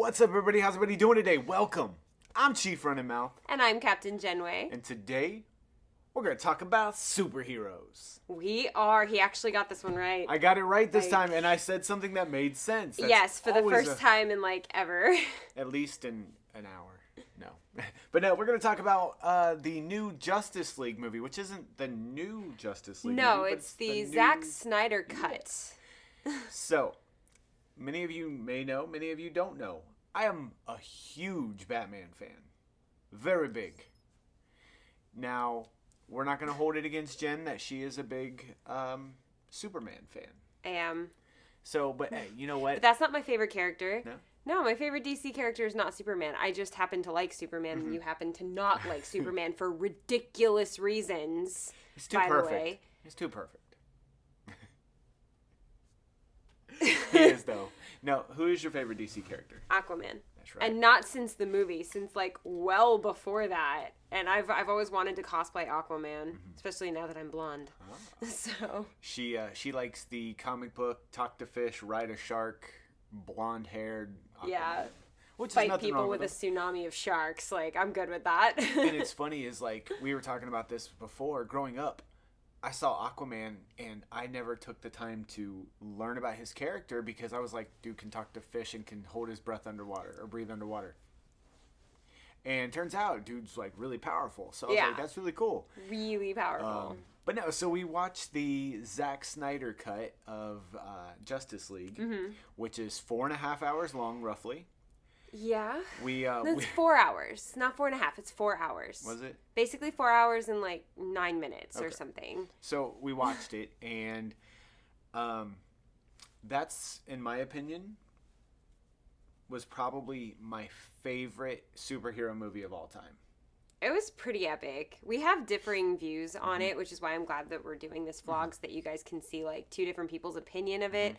What's up, everybody? How's everybody doing today? Welcome. I'm Chief Running Mouth. And I'm Captain Jenne. And today, we're going to talk about superheroes. We are. He actually got this one right. I got it right this time, and I said something that made sense. That's yes, for the first time in, ever. At least in an hour. No. But no, we're going to talk about the new Justice League movie, which isn't the new Justice League movie. No, it's the ZACK SNYDER cut. So, many of you may know, many of you don't know. I am a huge Batman fan. Very big. Now, we're not going to hold it against Jen that she is a big Superman fan. I am. So, but hey, you know what? But that's not my favorite character. No? No, my favorite DC character is not Superman. I just happen to like Superman, and you happen to not like Superman for ridiculous reasons. It's too perfect. It's too perfect. He is, though. Now, who is your favorite DC character? Aquaman. That's right. And not since the movie, since well before that. And I've always wanted to cosplay Aquaman, especially now that I'm blonde. Oh. So she likes the comic book Talk to Fish, Ride a Shark, blonde-haired Aquaman. Yeah. Which fight people with a tsunami of sharks. I'm good with that. And it's funny is we were talking about this before. Growing up, I saw Aquaman, and I never took the time to learn about his character because I was like, dude can talk to fish and can hold his breath underwater or breathe underwater. And turns out, dude's really powerful. So I was like, that's really cool. Really powerful. But no, so we watched the Zack Snyder cut of Justice League, which is 4.5 hours long, roughly. Yeah. It's 4 hours. Not 4.5. It's 4 hours. Was it? Basically 4 hours and 9 minutes or something. So we watched it, and that's, in my opinion, was probably my favorite superhero movie of all time. It was pretty epic. We have differing views on it, which is why I'm glad that we're doing this vlog so that you guys can see two different people's opinion of it.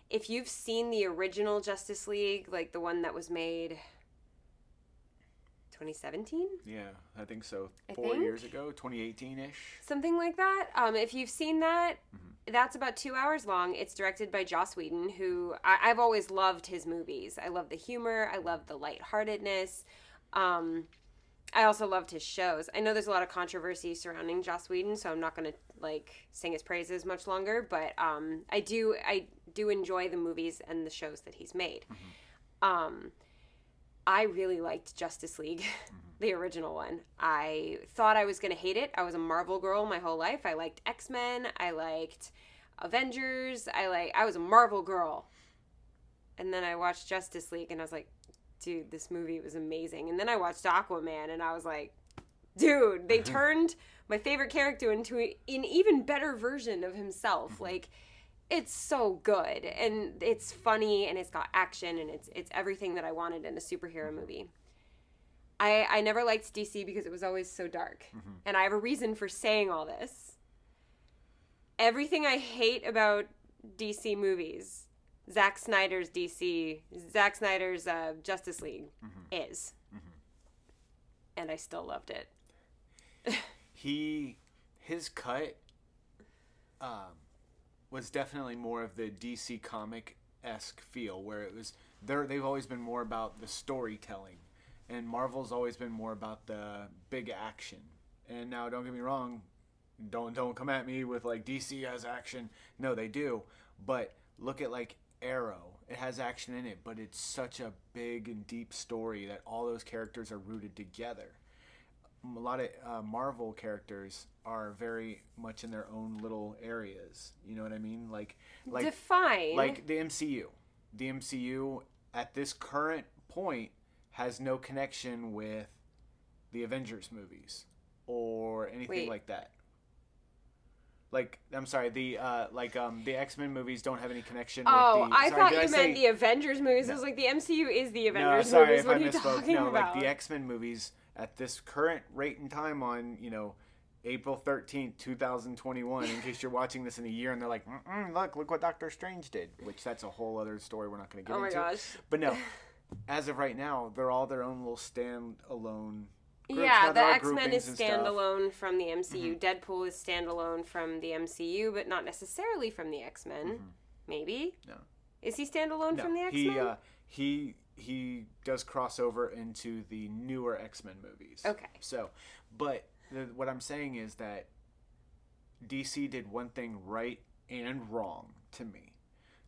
If you've seen the original Justice League, the one that was made 2017? Yeah, I think so. 4 years ago, 2018-ish. Something like that. If you've seen that, that's about 2 hours long. It's directed by Joss Whedon, who I've always loved his movies. I love the humor. I love the lightheartedness. I also loved his shows. I know there's a lot of controversy surrounding Joss Whedon, so I'm not going to sing his praises much longer, but I do enjoy the movies and the shows that he's made. I really liked Justice League, the original one. I thought I was going to hate it. I was a Marvel girl my whole life. I liked X-Men. I liked Avengers. I was a Marvel girl. And then I watched Justice League, and I was like, dude, this movie was amazing. And then I watched Aquaman, and I was like, dude, they turned my favorite character into an even better version of himself. It's so good, and it's funny, and it's got action, and it's everything that I wanted in a superhero movie. I never liked DC because it was always so dark, and I have a reason for saying all this. Everything I hate about DC movies, Zack Snyder's Justice League is. And I still loved it. His cut was definitely more of the DC comic-esque feel, where it was they've always been more about the storytelling, and Marvel's always been more about the big action. And now, don't get me wrong, don't come at me with DC has action. No, they do, but look at Arrow. It has action in it, but it's such a big and deep story that all those characters are rooted together. A lot of Marvel characters are very much in their own little areas. You know what I mean? Define. The MCU. The MCU at this current point has no connection with the Avengers movies or anything like that. I'm sorry, the X-Men movies don't have any connection with the... Oh, I thought you meant the Avengers movies. No. I was like, the MCU is the Avengers movies. What are you talking about? The X-Men movies at this current rate and time on, April 13th, 2021, in case you're watching this in a year and they're like, look what Doctor Strange did, which that's a whole other story we're not going to get into. Oh my gosh. But no, as of right now, they're all their own little standalone groups. Yeah, the X-Men is standalone from the MCU. Deadpool is standalone from the MCU, but not necessarily from the X-Men. Maybe? No. Is he standalone from the X-Men? He he does cross over into the newer X-Men movies. Okay. So, but what I'm saying is that DC did one thing right and wrong to me.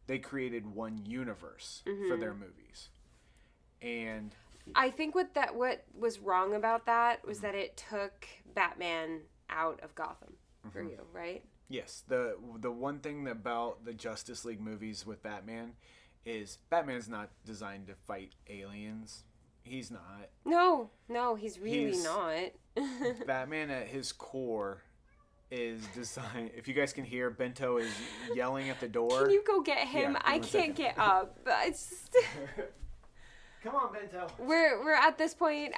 They created one universe for their movies. And I think what was wrong about that was that it took Batman out of Gotham for you, right? yes, the one thing about the Justice League movies with Batman is Batman's not designed to fight aliens. He's not. No, he's really not. Batman at his core is designed. If you guys can hear, Bento is yelling at the door. Can you go get him? Yeah, I can't get up. It's just... Come on, Bento. We're at this point.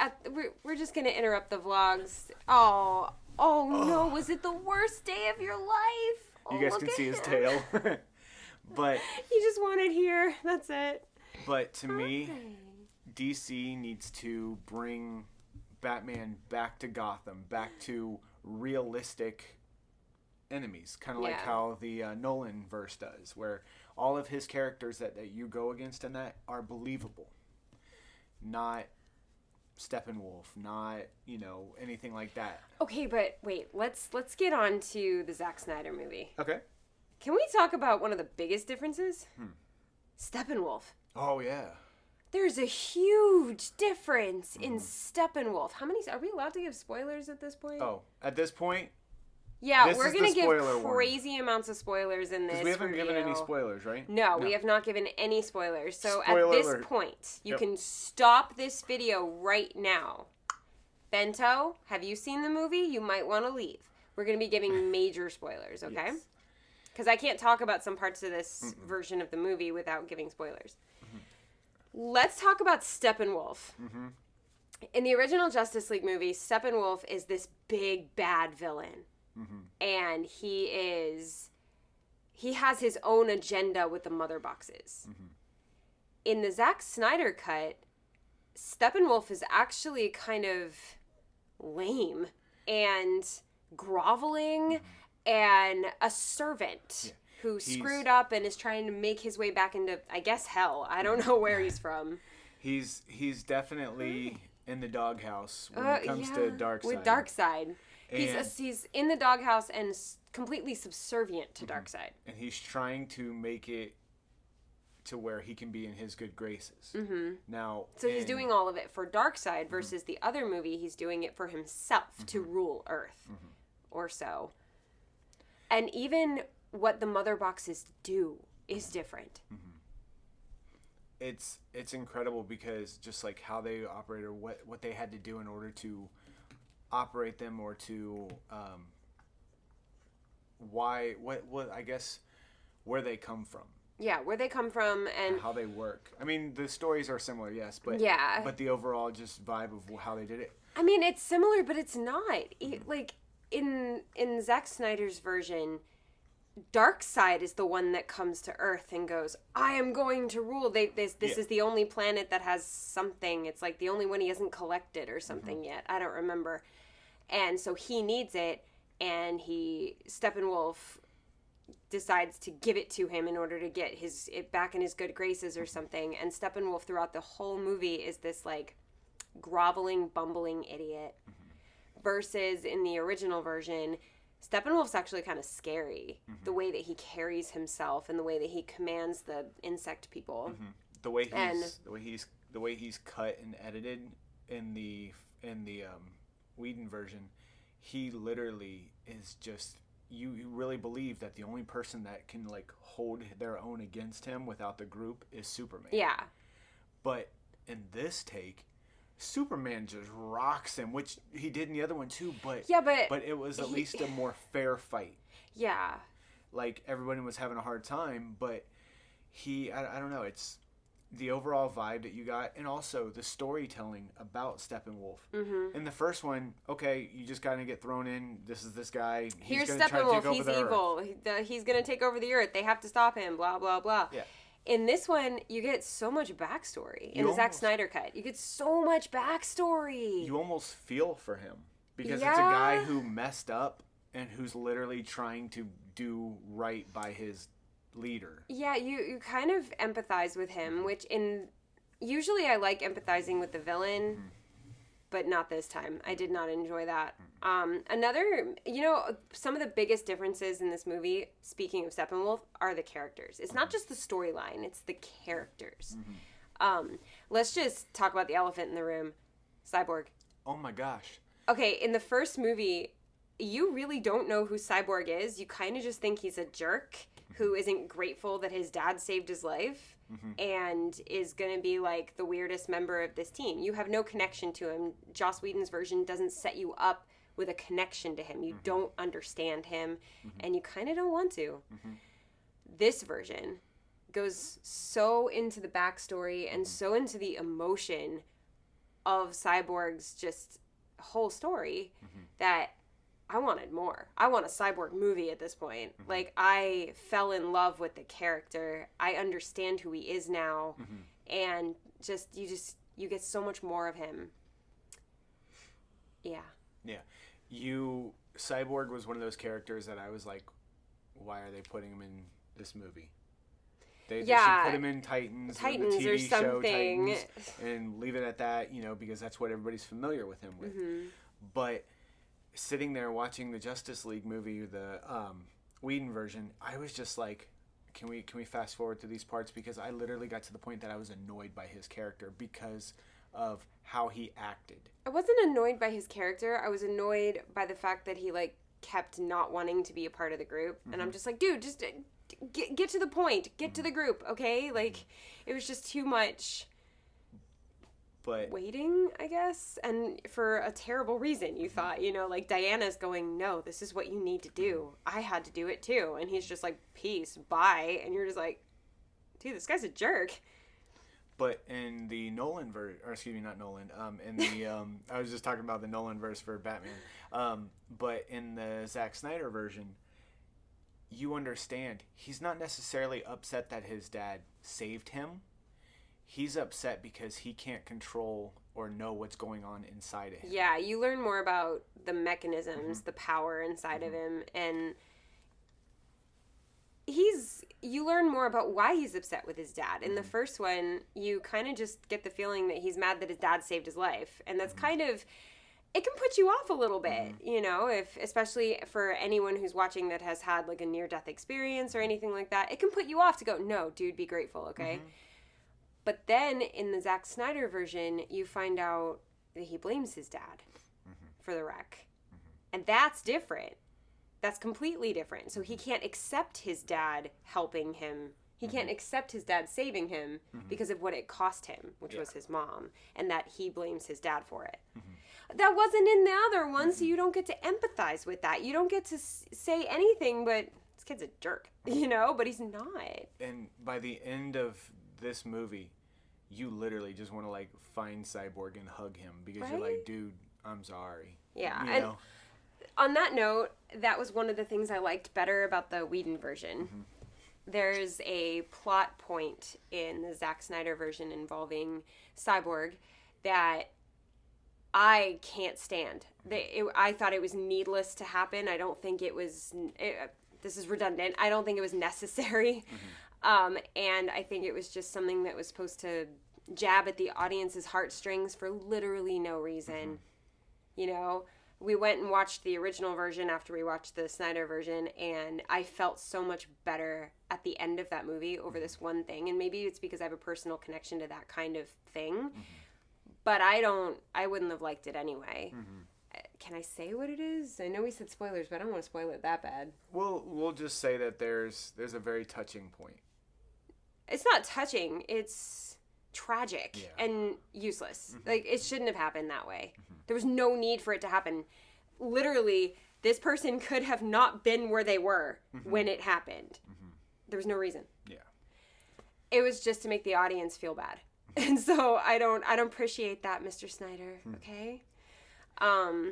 We're just gonna interrupt the vlogs. Oh no! Was it the worst day of your life? You guys can see his tail. But he just wanted here. That's it. But to me, DC needs to bring Batman back to Gotham, back to realistic enemies, kind of like how the Nolan verse does, where all of his characters that you go against in that are believable, not Steppenwolf, not anything like that. Okay, but wait, let's get on to the Zack Snyder movie. Okay. Can we talk about one of the biggest differences? Steppenwolf. Oh yeah. There's a huge difference in Steppenwolf. How many? Are we allowed to give spoilers at this point? Oh, at this point. Yeah, we're going to give crazy amounts of spoilers in this. Because we haven't given any spoilers, right? No, we have not given any spoilers. So Spoiler at this alert. point, you can stop this video right now. Bento, have you seen the movie? You might want to leave. We're going to be giving major spoilers, okay? Because I can't talk about some parts of this version of the movie without giving spoilers. Let's talk about Steppenwolf. In the original Justice League movie, Steppenwolf is this big bad villain. And he has his own agenda with the mother boxes. In the Zack Snyder cut, Steppenwolf is actually kind of lame and groveling and a servant who screwed up and is trying to make his way back into, I guess, hell. I don't know where he's from. He's definitely in the doghouse when it comes to Darkseid. With Darkseid. He's in the doghouse and completely subservient to Darkseid. And he's trying to make it to where he can be in his good graces. Now, so he's doing all of it for Darkseid versus the other movie, he's doing it for himself to rule Earth. Or so. And even what the mother boxes do is different. It's incredible because just like how they operate or what they had to do in order to operate them or to I guess where they come from. Yeah, where they come from and how they work. I mean, the stories are similar, yes, but but the overall just vibe of how they did it. I mean, it's similar, but it's not. Like in Zack Snyder's version, Darkseid is the one that comes to Earth and goes, I am going to rule. This is the only planet that has something. It's like the only one he hasn't collected or something yet. I don't remember. And so he needs it, and Steppenwolf decides to give it to him in order to get it back in his good graces or something. And Steppenwolf throughout the whole movie is this like groveling, bumbling idiot. Versus in the original version, Steppenwolf's actually kind of scary. The way that he carries himself and the way that he commands the insect people. The way he's cut and edited in the Whedon version, he literally is just you really believe that the only person that can like hold their own against him without the group is Superman. Yeah. But in this take, Superman just rocks him, which he did in the other one too, but it was at least a more fair fight. Yeah. Like everybody was having a hard time, but I don't know, it's the overall vibe that you got, and also the storytelling about Steppenwolf. In the first one, okay, you just kind of get thrown in. This is this guy. Here's Steppenwolf. He's evil. He's going to take over the Earth. They have to stop him. Blah blah blah. Yeah. In this one, you get so much backstory. In the Zack Snyder cut, you get so much backstory. You almost feel for him because it's a guy who messed up and who's literally trying to do right by his leader. Yeah, you kind of empathize with him, which in Usually I like empathizing with the villain, but not this time. I did not enjoy that. Another, some of the biggest differences in this movie, speaking of Steppenwolf, are the characters. It's not just the storyline, it's the characters. Let's just talk about the elephant in the room. Cyborg. Oh my gosh. Okay, in the first movie, you really don't know who Cyborg is. You kind of just think he's a jerk who isn't grateful that his dad saved his life and is going to be like the weirdest member of this team. You have no connection to him. Joss Whedon's version doesn't set you up with a connection to him. You don't understand him, and you kind of don't want to. This version goes so into the backstory and so into the emotion of Cyborg's just whole story that I wanted more. I want a Cyborg movie at this point. Like, I fell in love with the character. I understand who he is now. And you get so much more of him. Yeah. Cyborg was one of those characters that I was like, why are they putting him in this movie? They should put him in Titans the TV or something. show Titans, and leave it at that, because that's what everybody's familiar with him with. But sitting there watching the Justice League movie, the Whedon version, I was just like, can we fast forward to these parts? Because I literally got to the point that I was annoyed by his character because of how he acted. I wasn't annoyed by his character. I was annoyed by the fact that he kept not wanting to be a part of the group. And I'm just like, dude, just get to the point. Get to the group, okay? It was just too much waiting, I guess. And for a terrible reason, you thought, Diana's going, no, this is what you need to do. I had to do it too. And he's just like, peace, bye. And you're just like, dude, this guy's a jerk. But in the Nolan verse, or excuse me, not Nolan, in the, I was just talking about the Nolan verse for Batman. But in the Zack Snyder version, you understand, he's not necessarily upset that his dad saved him. He's upset because he can't control or know what's going on inside of him. Yeah, you learn more about the mechanisms, the power inside of him, and you learn more about why he's upset with his dad. In the first one, you kind of just get the feeling that he's mad that his dad saved his life, and that's kind of, it can put you off a little bit, if especially for anyone who's watching that has had a near-death experience or anything like that. It can put you off to go, no, dude, be grateful, okay? But then in the Zack Snyder version, you find out that he blames his dad for the wreck. And that's different. That's completely different. So he can't accept his dad helping him. He can't accept his dad saving him because of what it cost him, which was his mom, and that he blames his dad for it. That wasn't in the other one, so you don't get to empathize with that. You don't get to say anything but, this kid's a jerk, but he's not. And by the end of this movie, you literally just want to find Cyborg and hug him because you're like, dude, I'm sorry. Yeah. And on that note, that was one of the things I liked better about the Whedon version. There's a plot point in the Zack Snyder version involving Cyborg that I can't stand. I thought it was needless to happen. I don't think it was... this is redundant. I don't think it was necessary. And I think it was just something that was supposed to jab at the audience's heartstrings for literally no reason. We went and watched the original version after we watched the Snyder version, and I felt so much better at the end of that movie over this one thing. And maybe it's because I have a personal connection to that kind of thing. But I wouldn't have liked it anyway. Can I say what it is? I know we said spoilers, but I don't want to spoil it that bad. We'll just say that there's a very touching point. It's not touching. It's tragic and useless. It shouldn't have happened that way. There was no need for it to happen. Literally, this person could have not been where they were when it happened. There was no reason. Yeah. It was just to make the audience feel bad. And so I don't appreciate that, Mr. Snyder, okay?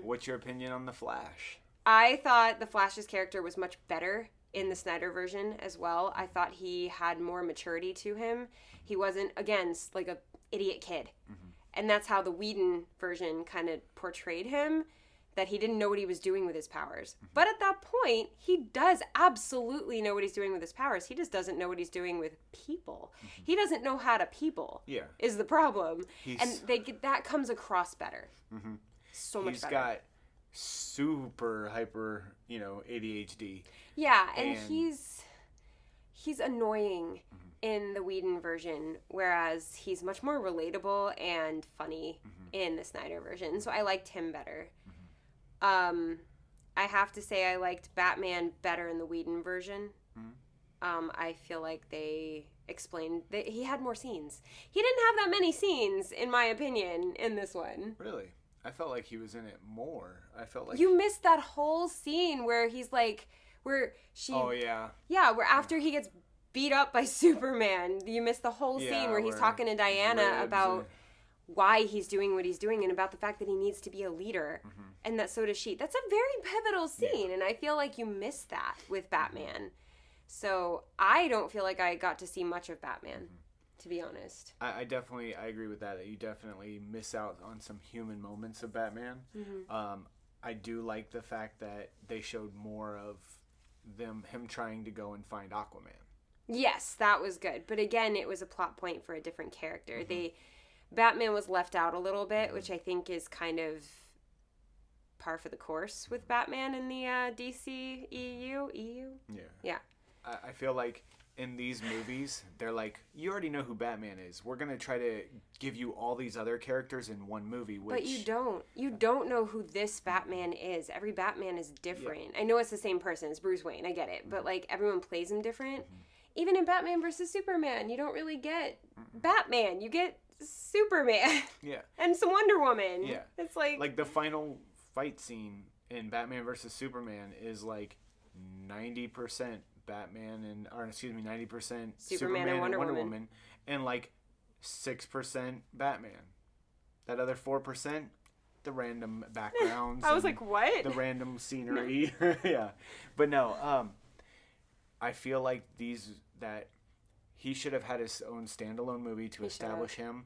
What's your opinion on the Flash? I thought the Flash's character was much better in the Snyder version as well. I thought he had more maturity to him. He wasn't, again, like a idiot kid. And that's how the Whedon version kind of portrayed him. that he didn't know what he was doing with his powers. But at that point, he does absolutely know what he's doing with his powers. He just doesn't know what he's doing with people. He doesn't know how to people. Yeah. Is the problem. And that comes across better. So much better. He's got super hyper, ADHD. Yeah, and he's annoying in the Whedon version, whereas he's much more relatable and funny in the Snyder version. So I liked him better. I have to say I liked Batman better in the Whedon version. I feel like they explained that he had more scenes. He didn't have that many scenes, in my opinion, in this one. Really? I felt like he was in it more. I felt like... You missed that whole scene where he's like... Where she... Oh, yeah. Yeah, where after he gets beat up by Superman, you missed the whole scene where he's talking to Diana about why he's doing what he's doing and about the fact that he needs to be a leader. And that so does she. That's a very pivotal scene, and I feel like you missed that with Batman. So I don't feel like I got to see much of Batman, to be honest. I agree with that you definitely miss out on some human moments of Batman. I do like the fact that they showed more of him trying to go and find Aquaman. Yes, that was good. But again, it was a plot point for a different character. Batman was left out a little bit, which I think is kind of par for the course with Batman in the DC EU. Yeah. I feel like in these movies, they're like, you already know who Batman is. We're going to try to give you all these other characters in one movie. But you don't. You don't know who this Batman is. Every Batman is different. Yeah. I know it's the same person. It's Bruce Wayne. I get it. But, like, everyone plays him different. Even in Batman versus Superman, you don't really get Batman. You get Superman. Yeah. And some Wonder Woman. Yeah. It's like... Like, the final fight scene in Batman versus Superman is, like, 90% Batman 90% Superman and Wonder Woman, and like 6% Batman. That other 4%, the random backgrounds. I was like, what? The random scenery. Yeah, but no. I feel like that he should have had his own standalone movie to establish him,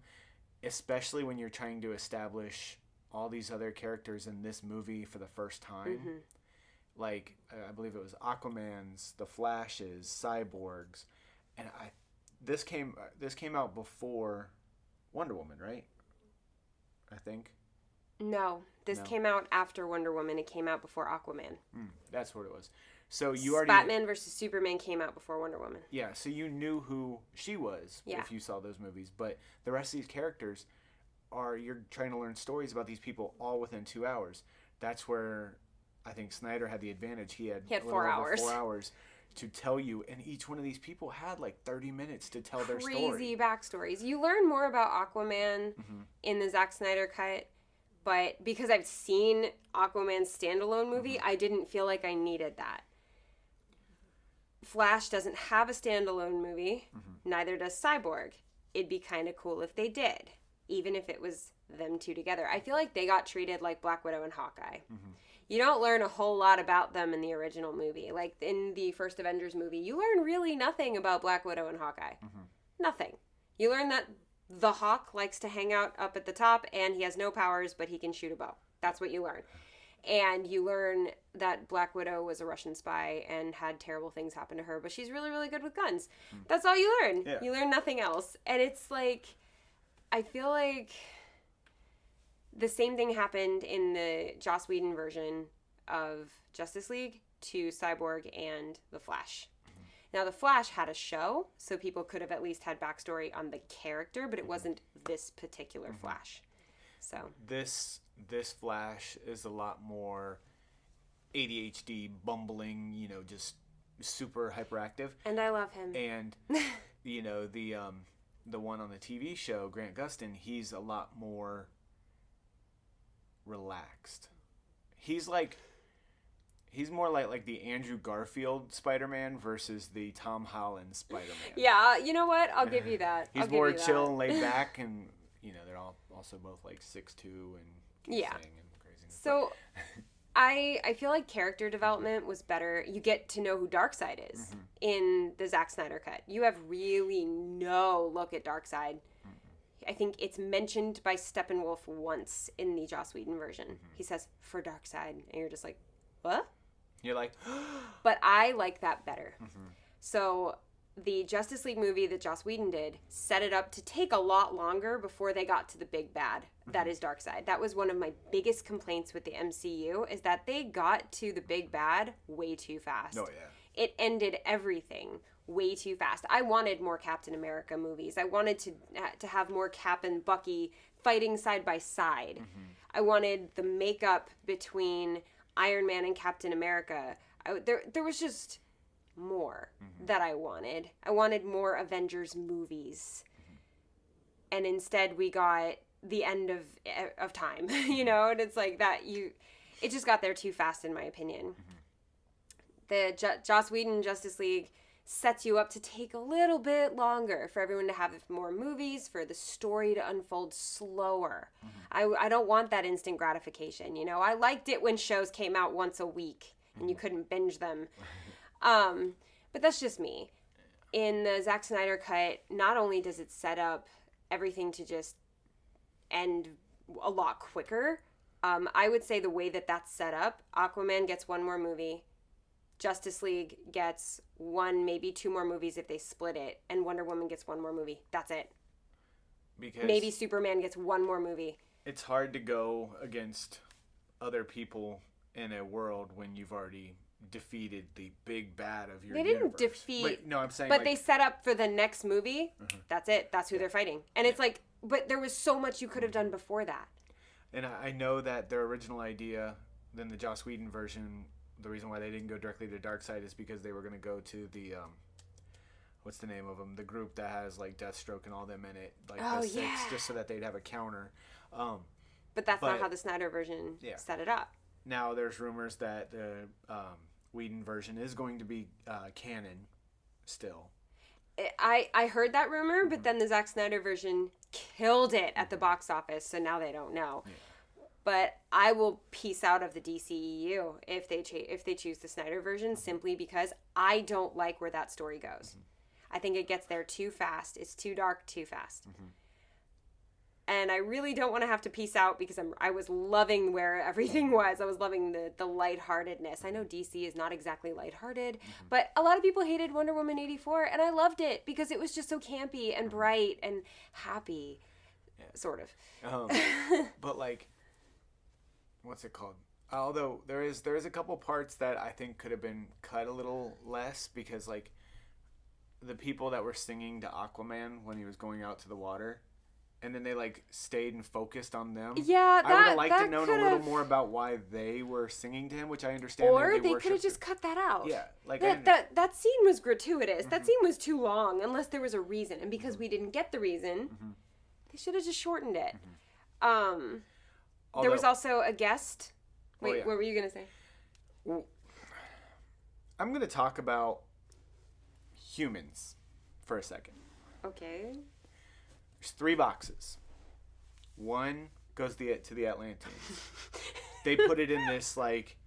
especially when you're trying to establish all these other characters in this movie for the first time. Like, I believe it was Aquaman's, the Flash's, Cyborg's, and this came out before Wonder Woman, right? I think. No, this came out after Wonder Woman. It came out before Aquaman. That's what it was. So you already... Batman versus Superman came out before Wonder Woman. Yeah, so you knew who she was if you saw those movies, but the rest of these characters you're trying to learn stories about these people all within 2 hours. That's where I think Snyder had the advantage. He had 4 hours. 4 hours to tell you, and each one of these people had like 30 minutes to tell their story. Crazy backstories. You learn more about Aquaman in the Zack Snyder cut, but because I've seen Aquaman's standalone movie, I didn't feel like I needed that. Flash doesn't have a standalone movie, neither does Cyborg. It'd be kind of cool if they did, even if it was them two together. I feel like they got treated like Black Widow and Hawkeye. You don't learn a whole lot about them in the original movie. Like in the first Avengers movie, you learn really nothing about Black Widow and Hawkeye. Nothing. You learn that the Hawk likes to hang out up at the top and he has no powers, but he can shoot a bow. That's what you learn. And you learn that Black Widow was a Russian spy and had terrible things happen to her, but she's really, really good with guns. That's all you learn. Yeah. You learn nothing else. And it's like, I feel like the same thing happened in the Joss Whedon version of Justice League to Cyborg and The Flash. Now, The Flash had a show, so people could have at least had backstory on the character, but it wasn't this particular Flash. So This Flash is a lot more ADHD, bumbling, just super hyperactive. And I love him. And, the one on the TV show, Grant Gustin, he's a lot more relaxed. He's more like the Andrew Garfield Spider-Man versus the Tom Holland Spider-Man. Yeah, you know what? I'll give you that. He's more chill and laid back, and they're all also both like 6'2" and saying and craziness. So I feel like character development was better. You get to know who Darkseid is in the Zack Snyder cut. You have really no look at Darkseid. I think it's mentioned by Steppenwolf once in the Joss Whedon version. He says, for Darkseid. And you're just like, what? You're like... But I like that better. So the Justice League movie that Joss Whedon did set it up to take a lot longer before they got to the big bad. That is Darkseid. That was one of my biggest complaints with the MCU, is that they got to the big bad way too fast. Oh, yeah. It ended everything way too fast. I wanted more Captain America movies. I wanted to have more Cap and Bucky fighting side by side. I wanted the makeup between Iron Man and Captain America. There was just more that I wanted. I wanted more Avengers movies. And instead we got the end of time, you know? And it's like that it just got there too fast in my opinion. The Joss Whedon Justice League sets you up to take a little bit longer for everyone to have more movies, for the story to unfold slower. I don't want that instant gratification, you know? I liked it when shows came out once a week and you couldn't binge them. But that's just me. In the Zack Snyder cut, not only does it set up everything to just end a lot quicker, I would say the way that that's set up, Aquaman gets one more movie, Justice League gets one, maybe two more movies if they split it, and Wonder Woman gets one more movie. That's it. Because maybe Superman gets one more movie. It's hard to go against other people in a world when you've already defeated the big bad of your universe. They didn't defeat... But, no, I'm saying... But they set up for the next movie. That's it. That's who they're fighting. And it's like... But there was so much you could have done before that. And I know that their original idea, then the Joss Whedon version... The reason why they didn't go directly to Darkseid is because they were going to go to the, what's the name of them? The group that has, like, Deathstroke and all them in it. Like, the Six, just so that they'd have a counter. But that's not how the Snyder version set it up. Now, there's rumors that the Whedon version is going to be canon still. I heard that rumor, but then the Zack Snyder version killed it at the box office, so now they don't know. Yeah. But I will peace out of the DCEU if they choose the Snyder version, simply because I don't like where that story goes. I think it gets there too fast. It's too dark too fast. And I really don't want to have to peace out because I was loving where everything was. I was loving the lightheartedness. I know DC is not exactly lighthearted, but a lot of people hated Wonder Woman 84, and I loved it because it was just so campy and bright and happy, sort of. But like... What's it called? Although there is a couple parts that I think could have been cut a little less, because like the people that were singing to Aquaman when he was going out to the water, and then they like stayed and focused on them. Yeah, I would have liked to know a little more about why they were singing to him, which I understand. Or they could have just cut that out. Yeah, like that scene was gratuitous. That scene was too long unless there was a reason, and because we didn't get the reson, they should have just shortened it. Although, there was also a guest. Wait, what were you going to say? Well, I'm going to talk about humans for a second. Okay. There's 3 boxes. One goes to the Atlanteans. They put it in this like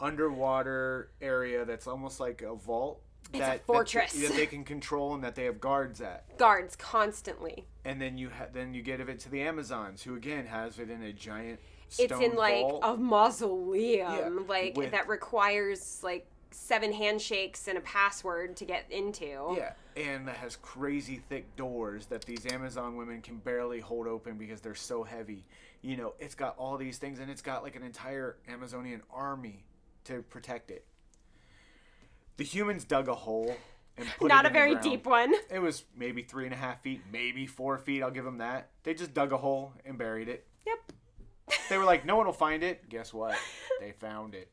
underwater area that's almost like a vault. It's a fortress that they can control and that they have guards at. Guards constantly. And then you give it to the Amazons, who again has it in a giant stone It's in like vault. A mausoleum, that requires like 7 handshakes and a password to get into. Yeah, and that has crazy thick doors that these Amazon women can barely hold open because they're so heavy. You know, it's got all these things, and it's got like an entire Amazonian army to protect it. The humans dug a hole and put Not it a very deep one. It was maybe 3.5 feet, maybe 4 feet. I'll give them that. They just dug a hole and buried it. Yep. They were like, no one will find it. Guess what? They found it.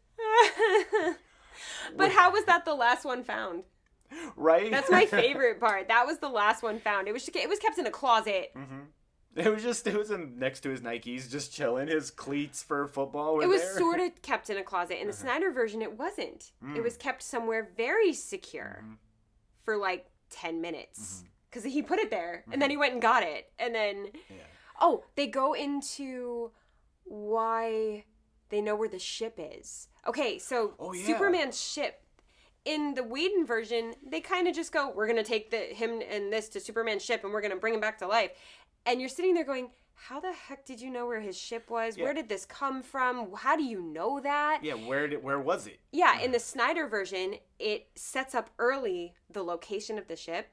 But how was that the last one found? Right? That's my favorite part. That was the last one found. It was kept in a closet. It was next to his Nikes, just chilling. His cleats for football were there. It was sort of kept in a closet. In the Snyder version, it wasn't. It was kept somewhere very secure for like 10 minutes. Because he put it there, and then he went and got it. And then, they go into why they know where the ship is. Okay, so Superman's ship. In the Whedon version, they kind of just go, we're going to take him and this to Superman's ship, and we're going to bring him back to life. And you're sitting there going, how the heck did you know where his ship was? Yeah. Where did this come from? How do you know that? Yeah, where was it? Yeah, in the Snyder version, it sets up early the location of the ship,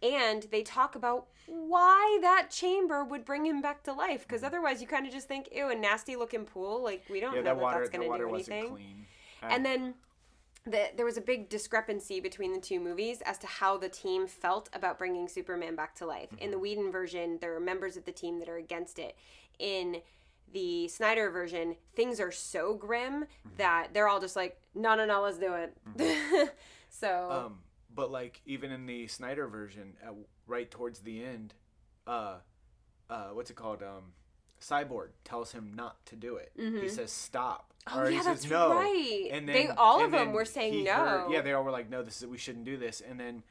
and they talk about why that chamber would bring him back to life. Because otherwise, you kind of just think, ew, a nasty looking pool. Like, we don't know that that's going to do anything. Wasn't clean. And then there was a big discrepancy between the two movies as to how the team felt about bringing Superman back to life. In the Whedon version, there are members of the team that are against it. In the Snyder version, things are so grim that they're all just like, no, let's do it. So, but like even in the Snyder version, right towards the end, what's it called? Cyborg tells him not to do it. He says stop. Oh, or yeah, he that's says no. right. And then, all of them were saying no. They all were like, no, we shouldn't do this. And then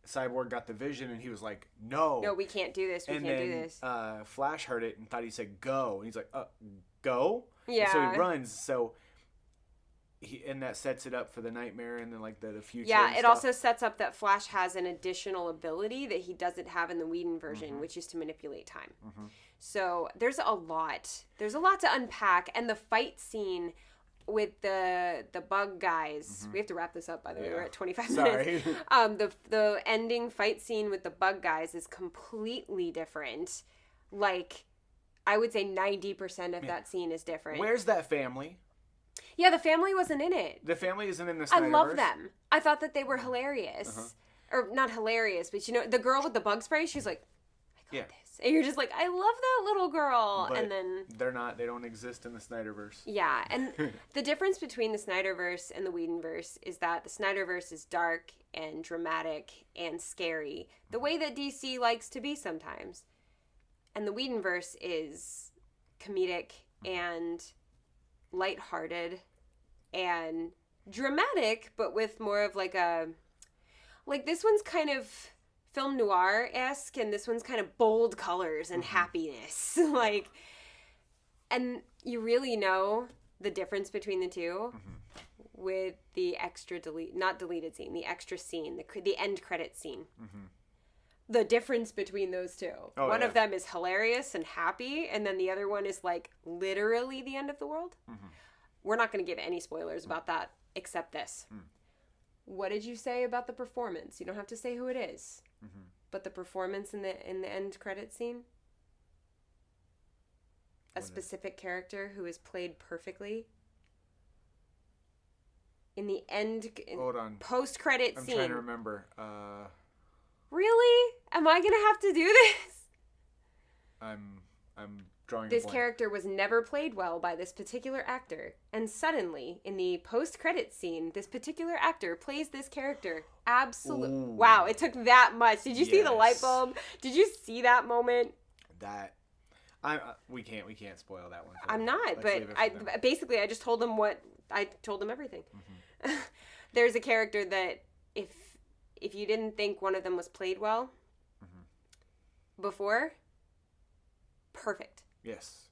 Cyborg got the vision, and he was like, no. No, we can't do this. We can't do this. Flash heard it and thought he said go. And he's like, go? Yeah. And so he runs. So and that sets it up for the nightmare and then like the future. Yeah, it also sets up that Flash has an additional ability that he doesn't have in the Whedon version, which is to manipulate time. So there's a lot. There's a lot to unpack, and the fight scene with the bug guys. We have to wrap this up, by the way. We're at 25 minutes. The ending fight scene with the bug guys is completely different. Like, I would say 90% of that scene is different. Where's that family? Yeah, the family wasn't in it. The family isn't in the I Snyderverse. love them. I thought that they were hilarious. Or not hilarious, but you know, the girl with the bug spray, she's like, I got this. And you're just like, I love that little girl. But and then they don't exist in the Snyderverse. Yeah, and the difference between the Snyderverse and the Whedonverse is that the Snyderverse is dark and dramatic and scary, the way that DC likes to be sometimes. And the Whedonverse is comedic and lighthearted and dramatic, but with more of like this one's kind of film noir-esque, and this one's kind of bold colors and happiness. Like, and you really know the difference between the two with the extra not deleted scene, the extra scene, the end credit scene. The difference between those two. One of them is hilarious and happy, and then the other one is like literally the end of the world. We're not going to give any spoilers about that except this. What did you say about the performance? You don't have to say who it is. But the performance in the end credit scene, a specific character who is played perfectly in the end. Hold on. Post credit scene. I'm trying to remember. Really? Am I gonna have to do this? I'm drawing. This character was never played well by this particular actor, and suddenly, in the post-credits scene, this particular actor plays this character. Absolutely. Wow, it took that much. Did you see the light bulb? Did you see that moment? We can't spoil that one. I'm not, but I just told him I told him everything. There's a character that if you didn't think one of them was played well before, perfect. Yes.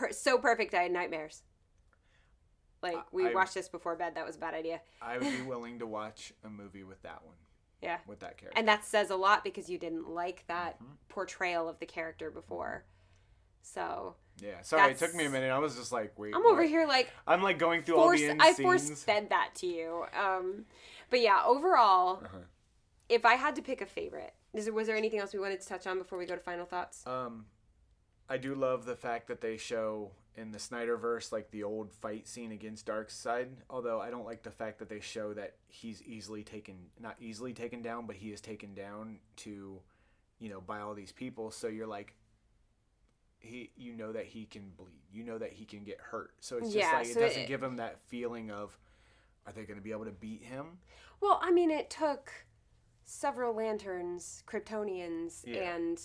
So perfect, I had nightmares. Like, we watched this before bed. That was a bad idea. I would be willing to watch a movie with that one. Yeah. With that character. And that says a lot because you didn't like that portrayal of the character before. So. Yeah. Sorry, it took me a minute. I was just like, wait. I'm over here like. I'm like going through all the end scenes. I force-fed that to you. But yeah, overall, if I had to pick a favorite, was there anything else we wanted to touch on before we go to final thoughts? I do love the fact that they show in the Snyderverse like the old fight scene against Darkseid. Although I don't like the fact that they show that he's not easily taken down, but he is taken down by all these people. So you're like, you know that he can bleed. You know that he can get hurt. So it's just it doesn't give him that feeling of, are they going to be able to beat him? Well, I mean, it took several Lanterns, Kryptonians, and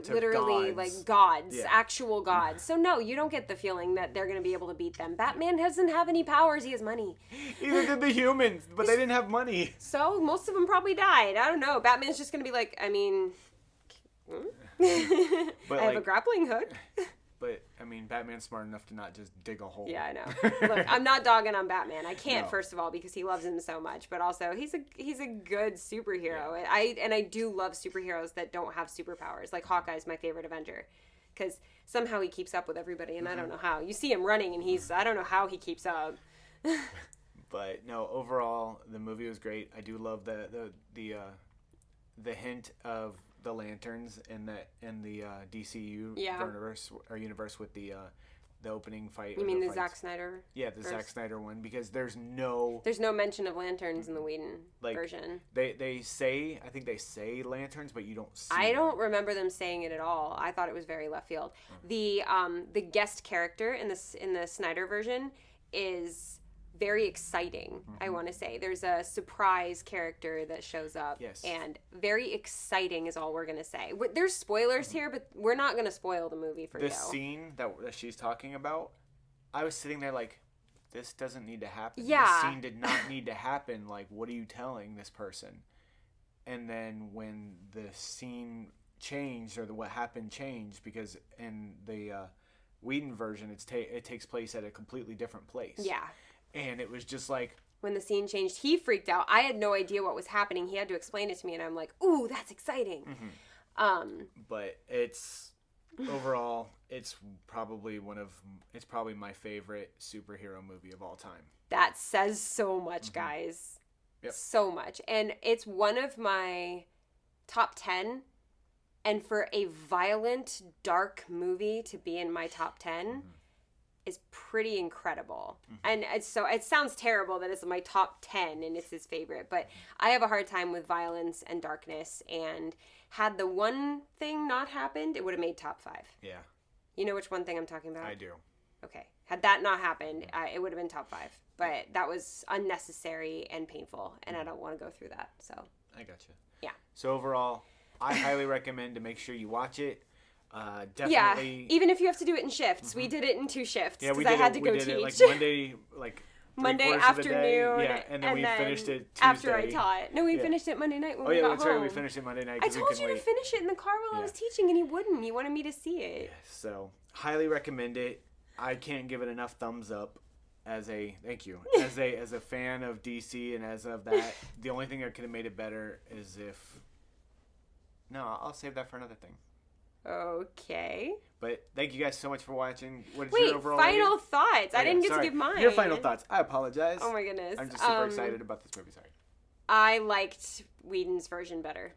literally gods. like gods, actual gods. So no, you don't get the feeling that they're going to be able to beat them. Batman doesn't have any powers. He has money. Either did the humans, but they didn't have money. So most of them probably died. I don't know. Batman's just going to be like, I mean, I have a grappling hook. but I mean, Batman's smart enough to not just dig a hole. Yeah, I know. Look, I'm not dogging on Batman. I can't, No. first of all, because he loves him so much, but also he's a good superhero. Yeah. I do love superheroes that don't have superpowers. Like Hawkeye's my favorite Avenger, because somehow he keeps up with everybody, and I don't know how. You see him running, and I don't know how he keeps up. But no, overall, the movie was great. I do love the hint of the lanterns in the DCU universe with the opening fight. You mean the Zack Snyder? Yeah, the Zack Snyder one, because there's no mention of lanterns in the Whedon version. They say, I think they say lanterns, but you don't see I them. don't remember them saying it at all. I thought it was very left field. The guest character in the Snyder version is very exciting, I want to say. There's a surprise character that shows up. Yes. And very exciting is all we're going to say. There's spoilers here, but we're not going to spoil the movie for you. The scene that she's talking about, I was sitting there like, this doesn't need to happen. Yeah. This scene did not need to happen. Like, what are you telling this person? And then when the scene changed, or what happened changed, because in the Whedon version, it takes place at a completely different place. Yeah. And it was just like... When the scene changed, he freaked out. I had no idea what was happening. He had to explain it to me, and I'm like, ooh, that's exciting. Mm-hmm. But it's... Overall, it's probably my favorite superhero movie of all time. That says so much, guys. Yep. So much. And it's one of my top 10. And for a violent, dark movie to be in my top 10... is pretty incredible. And it sounds terrible that it's my top 10 and it's his favorite, but I have a hard time with violence and darkness, and had the one thing not happened, it would have made top 5. Yeah. You know which one thing I'm talking about? I do. Okay. Had that not happened, it would have been top 5. But that was unnecessary and painful, and I don't want to go through that, so. I gotcha. Yeah. So overall, I highly recommend to make sure you watch it. Definitely. Yeah, even if you have to do it in shifts. We did it in 2 shifts because I had to go teach. It like Monday, Monday afternoon. Yeah, and then we finished it Tuesday. After I taught. No, we finished it Monday night when we got home. That's right. We finished it Monday night. I told you to finish it in the car while I was teaching, and you wouldn't. You wanted me to see it. Yeah, so, highly recommend it. I can't give it enough thumbs up thank you. As a fan of DC, and as of that, the only thing that could have made it better is if... No, I'll save that for another thing. Okay. But thank you guys so much for watching. What is your overall final rating? thoughts. I didn't get to give mine. Your final thoughts. I apologize. Oh my goodness. I'm just super excited about this movie. Sorry. I liked Whedon's version better.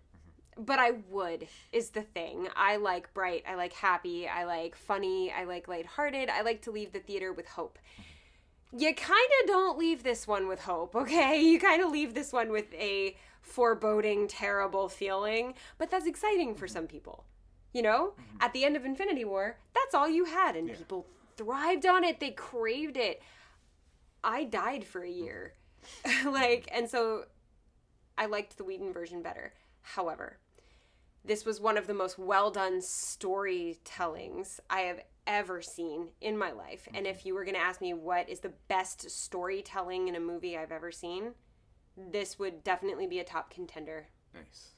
But I would, is the thing. I like bright. I like happy. I like funny. I like lighthearted. I like to leave the theater with hope. You kind of don't leave this one with hope, okay? You kind of leave this one with a foreboding, terrible feeling. But that's exciting for some people. You know, at the end of Infinity War, that's all you had, and people thrived on it. They craved it. I died for a year. And so I liked the Whedon version better. However, this was one of the most well-done storytellings I have ever seen in my life. And if you were going to ask me what is the best storytelling in a movie I've ever seen, this would definitely be a top contender. Nice.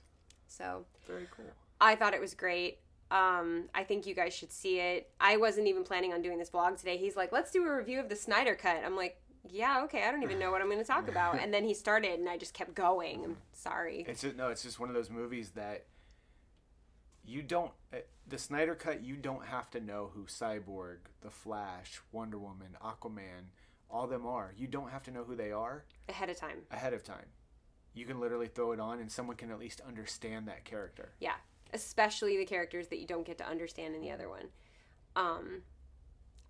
So very cool. I thought it was great. I think you guys should see it. I wasn't even planning on doing this vlog today. He's like, let's do a review of the Snyder Cut. I'm like, yeah, okay. I don't even know what I'm going to talk about. And then he started, and I just kept going. I'm sorry. It's just one of those movies that you don't... The Snyder Cut, you don't have to know who Cyborg, The Flash, Wonder Woman, Aquaman, all them are. You don't have to know who they are. Ahead of time. You can literally throw it on, and someone can at least understand that character. Yeah. Especially the characters that you don't get to understand in the other one.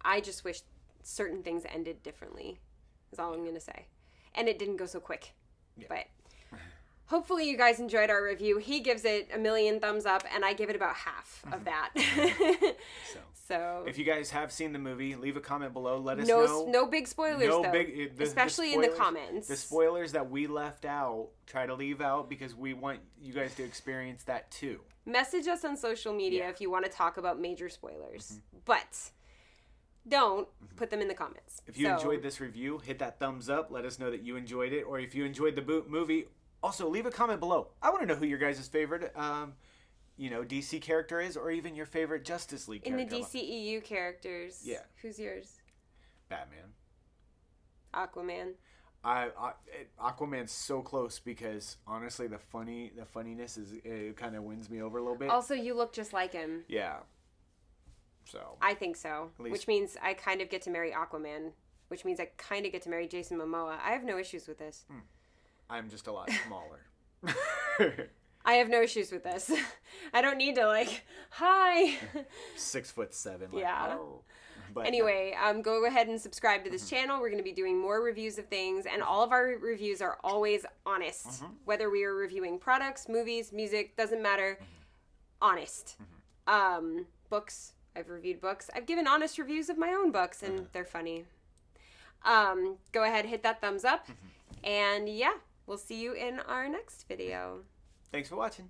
I just wish certain things ended differently, is all I'm going to say. And it didn't go so quick. Yeah. But hopefully you guys enjoyed our review. He gives it 1,000,000 thumbs up, and I give it about half of that. So if you guys have seen the movie, leave a comment below. Let us know. No big spoilers, though. Especially in the comments. The spoilers that we left out, try to leave out, because we want you guys to experience that too. Message us on social media if you want to talk about major spoilers. But don't put them in the comments. If you enjoyed this review, hit that thumbs up. Let us know that you enjoyed it. Or if you enjoyed the movie, also leave a comment below. I want to know who your guys' favorite DC character is, or even your favorite Justice League In character. the DCEU characters. Yeah. Who's yours? Batman. Aquaman. Aquaman's so close because honestly, the funniness it kind of wins me over a little bit. Also, you look just like him. Yeah. So. I think so. At least- Which means I kind of get to marry Aquaman. Which means I kind of get to marry Jason Momoa. I have no issues with this. I'm just a lot smaller. I have no issues with this. I don't need to hi. 6'7". Yeah. Oh. But, Anyway, go ahead and subscribe to this channel. We're going to be doing more reviews of things, and all of our reviews are always honest. Whether we are reviewing products, movies, music, doesn't matter. Honest. Books. I've reviewed books. I've given honest reviews of my own books, and they're funny. Go ahead, hit that thumbs up, and yeah, we'll see you in our next video. Thanks for watching.